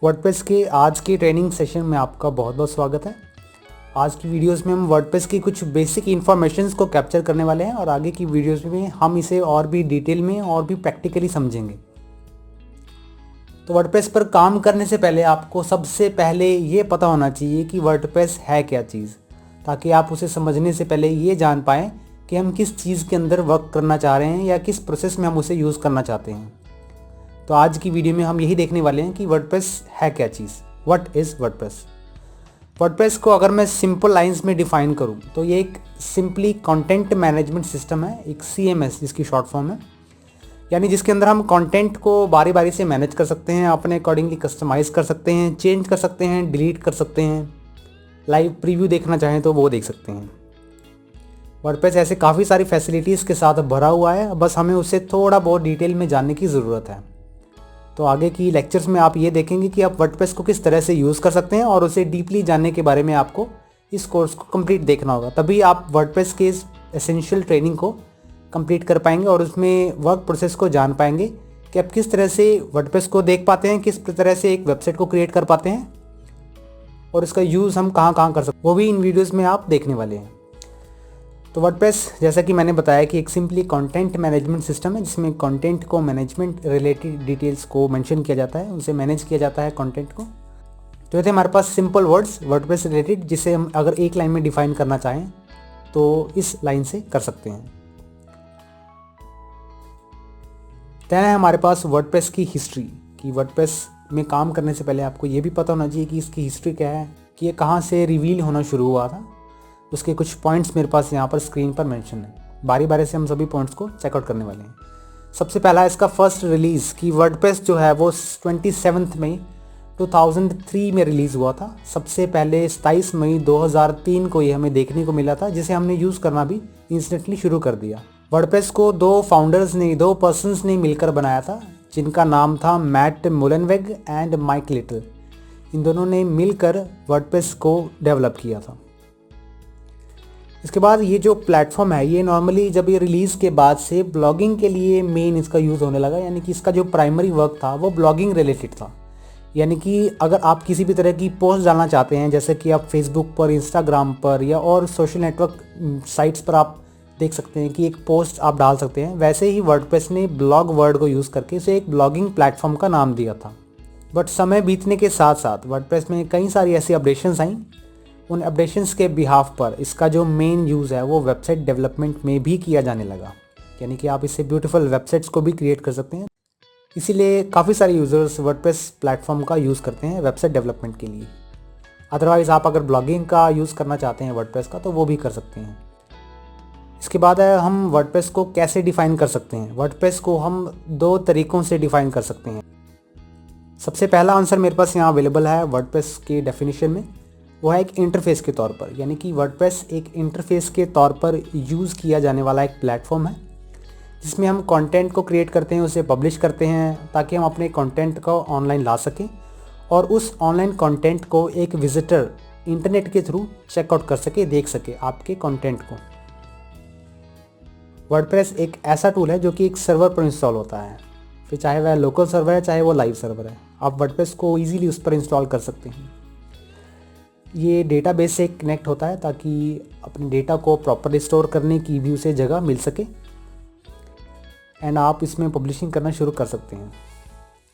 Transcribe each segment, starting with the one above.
WordPress के आज के ट्रेनिंग सेशन में आपका बहुत बहुत स्वागत है। आज की वीडियोस में हम वर्डप्रेस की कुछ बेसिक इन्फॉर्मेशंस को कैप्चर करने वाले हैं और आगे की वीडियोस में हम इसे और भी डिटेल में और भी प्रैक्टिकली समझेंगे। तो वर्डप्रेस पर काम करने से पहले आपको सबसे पहले ये पता होना चाहिए कि वर्डप्रेस है क्या चीज़, ताकि आप उसे समझने से पहले ये जान पाएँ कि हम किस चीज़ के अंदर वर्क करना चाह रहे हैं या किस प्रोसेस में हम उसे यूज़ करना चाहते हैं। तो आज की वीडियो में हम यही देखने वाले हैं कि वर्डप्रेस है क्या चीज़, व्हाट इज़ वर्डप्रेस। वर्डप्रेस को अगर मैं सिंपल लाइंस में डिफाइन करूं तो ये एक सिंपली कंटेंट मैनेजमेंट सिस्टम है, एक CMS जिसकी शॉर्ट फॉर्म है, यानी जिसके अंदर हम कंटेंट को बारी बारी से मैनेज कर सकते हैं, अपने अकॉर्डिंगली कस्टमाइज़ कर सकते हैं, चेंज कर सकते हैं, डिलीट कर सकते हैं, लाइव प्रीव्यू देखना चाहें तो वो देख सकते हैं। वर्डप्रेस ऐसे काफ़ी सारी फैसिलिटीज़ के साथ भरा हुआ है, बस हमें उसे थोड़ा बहुत डिटेल में जानने की ज़रूरत है। तो आगे की लेक्चर्स में आप ये देखेंगे कि आप वर्डप्रेस को किस तरह से यूज़ कर सकते हैं और उसे डीपली जानने के बारे में आपको इस कोर्स को कंप्लीट देखना होगा, तभी आप वर्डप्रेस के इस एसेंशियल ट्रेनिंग को कंप्लीट कर पाएंगे और उसमें वर्क प्रोसेस को जान पाएंगे कि आप किस तरह से वर्डप्रेस को देख पाते हैं, किस तरह से एक वेबसाइट को क्रिएट कर पाते हैं और इसका यूज़ हम कहाँ कहाँ कर सकते हैं, वो भी इन वीडियोज़ में आप देखने वाले हैं। तो वर्डप्रेस जैसा कि मैंने बताया कि एक सिंपली कंटेंट मैनेजमेंट सिस्टम है, जिसमें कंटेंट को मैनेजमेंट रिलेटेड डिटेल्स को मेंशन किया जाता है, उसे मैनेज किया जाता है कंटेंट को। तो ये थे हमारे पास सिंपल वर्ड्स वर्डप्रेस रिलेटेड, जिसे हम अगर एक लाइन में डिफाइन करना चाहें तो इस लाइन से कर सकते हैं। देन है हमारे पास वर्डप्रेस की हिस्ट्री, कि वर्डप्रेस में काम करने से पहले आपको ये भी पता होना चाहिए कि इसकी हिस्ट्री क्या है, कि ये कहाँ से रिवील होना शुरू हुआ था। उसके कुछ पॉइंट्स मेरे पास यहाँ पर स्क्रीन पर मेंशन है, बारी बारी से हम सभी पॉइंट्स को चेकआउट करने वाले हैं। सबसे पहला इसका फर्स्ट रिलीज़, कि वर्डप्रेस जो है वो 27 मई 2003 में रिलीज़ हुआ था। सबसे पहले 27 मई 2003 को ये हमें देखने को मिला था, जिसे हमने यूज़ करना भी इंस्टेंटली शुरू कर दिया। वर्डप्रेस को दो पर्सन्स ने मिलकर बनाया था, जिनका नाम था Matt Mullenweg and Mike Little. इन दोनों ने मिलकर वर्डप्रेस को डेवलप किया था। इसके बाद ये जो प्लेटफॉर्म है, ये नॉर्मली जब ये रिलीज़ के बाद से ब्लॉगिंग के लिए मेन इसका यूज़ होने लगा, यानी कि इसका जो प्राइमरी वर्क था वो ब्लॉगिंग रिलेटेड था। यानी कि अगर आप किसी भी तरह की पोस्ट डालना चाहते हैं, जैसे कि आप फेसबुक पर, इंस्टाग्राम पर या और सोशल नेटवर्क साइट्स पर आप देख सकते हैं कि एक पोस्ट आप डाल सकते हैं, वैसे ही वर्डप्रेस ने ब्लॉग वर्ड को यूज़ करके इसे एक ब्लॉगिंग प्लेटफॉर्म का नाम दिया था। बट समय बीतने के साथ साथ वर्डप्रेस में कई सारी ऐसी अपडेशंस आई। उन अपडेशंस के बिहाफ पर इसका जो मेन यूज़ है वो वेबसाइट डेवलपमेंट में भी किया जाने लगा, यानी कि आप इससे ब्यूटीफुल वेबसाइट्स को भी क्रिएट कर सकते हैं। इसीलिए काफ़ी सारे यूज़र्स वर्डप्रेस प्लेटफॉर्म का यूज़ करते हैं वेबसाइट डेवलपमेंट के लिए। अदरवाइज़ आप अगर ब्लॉगिंग का यूज़ करना चाहते हैं वर्डप्रेस का, तो वो भी कर सकते हैं। इसके बाद है हम वर्डप्रेस को कैसे डिफ़ाइन कर सकते हैं। वर्डप्रेस को हम दो तरीक़ों से डिफ़ाइन कर सकते हैं। सबसे पहला आंसर मेरे पास यहाँ अवेलेबल है वर्डप्रेस के डेफिनेशन में, वो है एक इंटरफेस के तौर पर, यानी कि वर्डप्रेस एक इंटरफेस के तौर पर यूज़ किया जाने वाला एक प्लेटफॉर्म है, जिसमें हम कंटेंट को क्रिएट करते हैं, उसे पब्लिश करते हैं, ताकि हम अपने कंटेंट को ऑनलाइन ला सकें और उस ऑनलाइन कंटेंट को एक विजिटर इंटरनेट के थ्रू चेकआउट कर सके, देख सके आपके कंटेंट को। वर्डप्रेस एक ऐसा टूल है जो कि एक सर्वर पर इंस्टॉल होता है, फिर चाहे वह लोकल सर्वर है चाहे वो लाइव सर्वर है, आप वर्डप्रेस को ईजिली उस पर इंस्टॉल कर सकते हैं। ये डेटाबेस से कनेक्ट होता है ताकि अपने डेटा को प्रॉपरली स्टोर करने की भी उसे जगह मिल सके एंड आप इसमें पब्लिशिंग करना शुरू कर सकते हैं।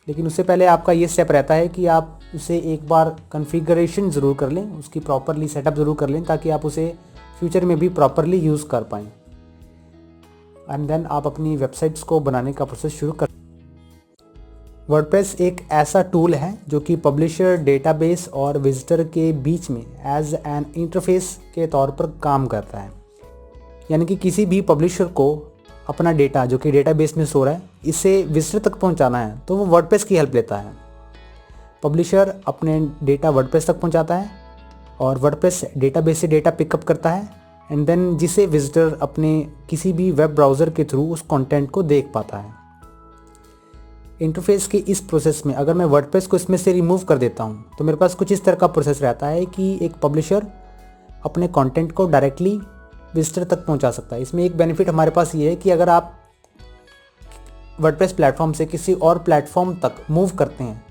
लेकिन उससे पहले आपका ये स्टेप रहता है कि आप उसे एक बार कॉन्फ़िगरेशन ज़रूर कर लें, उसकी प्रॉपरली सेटअप ज़रूर कर लें, ताकि आप उसे फ्यूचर में भी प्रॉपरली यूज़ कर पाएँ एंड देन आप अपनी वेबसाइट्स को बनाने का प्रोसेस शुरू कर। वर्डप्रेस एक ऐसा टूल है जो कि पब्लिशर, डेटाबेस और विजिटर के बीच में एज एन इंटरफेस के तौर पर काम करता है। यानी कि किसी भी पब्लिशर को अपना डेटा जो कि डेटाबेस में स्टोर है, इसे विजिटर तक पहुंचाना है तो वो वर्डप्रेस की हेल्प लेता है। पब्लिशर अपने डेटा वर्डप्रेस तक पहुंचाता है और वर्डप्रेस डेटाबेस से डेटा पिकअप करता है एंड देन जिसे विजिटर अपने किसी भी वेब ब्राउज़र के थ्रू उस कंटेंट को देख पाता है। इंटरफेस के इस प्रोसेस में अगर मैं वर्डप्रेस को इसमें से रिमूव कर देता हूँ तो मेरे पास कुछ इस तरह का प्रोसेस रहता है कि एक पब्लिशर अपने कंटेंट को डायरेक्टली विजिटर तक पहुँचा सकता है। इसमें एक बेनिफिट हमारे पास ये है कि अगर आप वर्डप्रेस प्लेटफॉर्म से किसी और प्लेटफॉर्म तक मूव करते हैं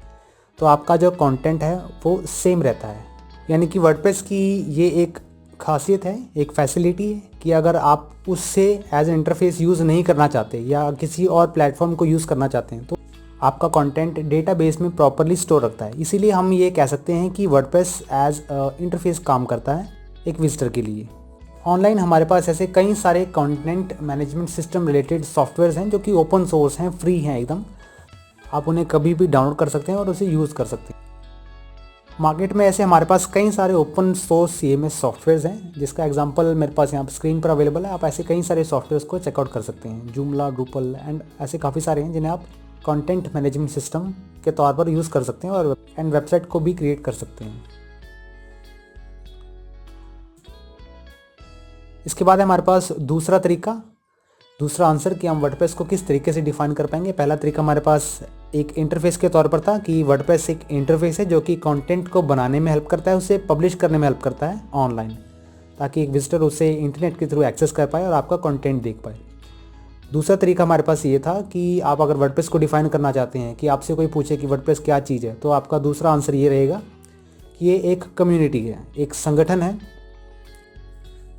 तो आपका जो कंटेंट है वो सेम रहता है। यानी कि वर्डप्रेस की ये एक खासियत है, एक फैसिलिटी है कि अगर आप उससे एज एन इंटरफेस यूज़ नहीं करना चाहते या किसी और प्लेटफॉर्म को यूज़ करना चाहते हैं तो आपका कंटेंट डेटाबेस में प्रॉपरली स्टोर रखता है। इसीलिए हम ये कह सकते हैं कि वर्डप्रेस एज इंटरफेस काम करता है एक विजिटर के लिए। ऑनलाइन हमारे पास ऐसे कई सारे content management system related softwares हैं जो कि ओपन सोर्स हैं, फ्री हैं एकदम। आप उन्हें कभी भी डाउनलोड कर सकते हैं और उसे यूज़ कर सकते हैं। मार्केट में ऐसे हमारे पास कई सारे ओपन सोर्स CMS सॉफ्टवेयर्स हैं, जिसका एग्जांपल मेरे पास यहाँ पर स्क्रीन पर अवेलेबल है। आप ऐसे कई सारे सॉफ्टवेयर्स को चेकआउट कर सकते हैं, जूमला, ड्रूपल एंड ऐसे काफ़ी सारे हैं जिन्हें आप कंटेंट मैनेजमेंट सिस्टम के तौर पर यूज़ कर सकते हैं और वेबसाइट को भी क्रिएट कर सकते हैं। इसके बाद है हमारे पास दूसरा आंसर कि हम वर्डप्रेस को किस तरीके से डिफाइन कर पाएंगे। पहला तरीका हमारे पास एक इंटरफेस के तौर पर था कि वर्डप्रेस एक इंटरफेस है जो कि कंटेंट को बनाने में हेल्प करता है, उसे पब्लिश करने में हेल्प करता है ऑनलाइन, ताकि एक विजिटर उसे इंटरनेट के थ्रू एक्सेस कर पाए और आपका कंटेंट देख पाए। दूसरा तरीका हमारे पास ये था कि आप अगर वर्डप्रेस को डिफाइन करना चाहते हैं, कि आपसे कोई पूछे कि वर्डप्रेस क्या चीज़ है, तो आपका दूसरा आंसर ये रहेगा कि ये एक कम्युनिटी है, एक संगठन है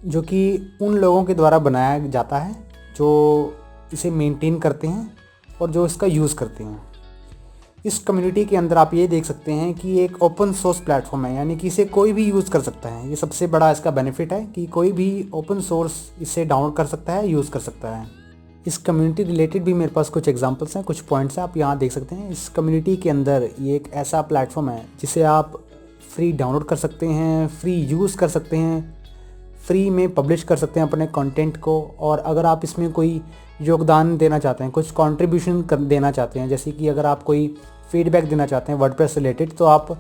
जो कि उन लोगों के द्वारा बनाया जाता है जो इसे मेंटेन करते हैं और जो इसका यूज़ करते हैं। इस कम्युनिटी के अंदर आप ये देख सकते हैं कि एक ओपन सोर्स प्लेटफॉर्म है, यानी कि इसे कोई भी यूज़ कर सकता है। ये सबसे बड़ा इसका बेनिफिट है कि कोई भी ओपन सोर्स इसे डाउनलोड कर सकता है, यूज़ कर सकता है। इस कम्युनिटी रिलेटेड भी मेरे पास कुछ एग्जांपल्स हैं, कुछ पॉइंट्स हैं, आप यहाँ देख सकते हैं। इस कम्युनिटी के अंदर ये एक ऐसा प्लेटफॉर्म है जिसे आप फ्री डाउनलोड कर सकते हैं, फ्री यूज़ कर सकते हैं, फ्री में पब्लिश कर सकते हैं अपने कंटेंट को। और अगर आप इसमें कोई योगदान देना चाहते हैं, कुछ कंट्रीब्यूशन देना चाहते हैं, जैसे कि अगर आप कोई फीडबैक देना चाहते हैं वर्डप्रेस रिलेटेड, तो आप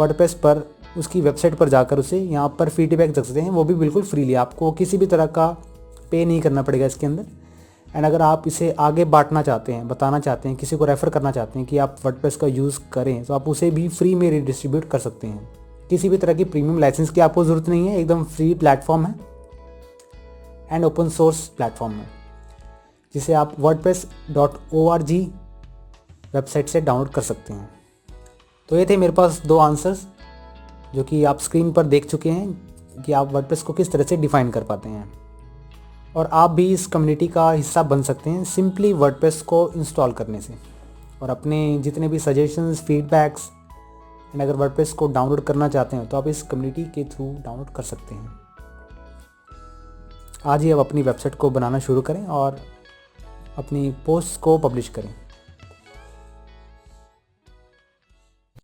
वर्डप्रेस पर उसकी वेबसाइट पर जाकर उसे यहाँ पर फीडबैक दे सकते हैं, वो भी बिल्कुल फ्रीली। आपको किसी भी तरह का पे नहीं करना पड़ेगा इसके अंदर। एंड अगर आप इसे आगे बांटना चाहते हैं, बताना चाहते हैं, किसी को रेफ़र करना चाहते हैं कि आप वर्डप्रेस का यूज़ करें, तो आप उसे भी फ्री में रिडिस्ट्रीब्यूट कर सकते हैं। किसी भी तरह की प्रीमियम लाइसेंस की आपको ज़रूरत नहीं है, एकदम फ्री प्लेटफॉर्म है एंड ओपन सोर्स प्लेटफॉर्म है, जिसे आप wordpress.org वेबसाइट से डाउनलोड कर सकते हैं। तो ये थे मेरे पास 2 आंसर्स जो कि आप स्क्रीन पर देख चुके हैं कि आप वर्डप्रेस को किस तरह से डिफ़ाइन कर पाते हैं। और आप भी इस कम्युनिटी का हिस्सा बन सकते हैं सिंपली वर्डप्रेस को इंस्टॉल करने से। और अपने जितने भी सजेशंस, फीडबैक्स एंड अगर वर्डप्रेस को डाउनलोड करना चाहते हैं तो आप इस कम्युनिटी के थ्रू डाउनलोड कर सकते हैं। आज ही आप अपनी वेबसाइट को बनाना शुरू करें और अपनी पोस्ट को पब्लिश करें।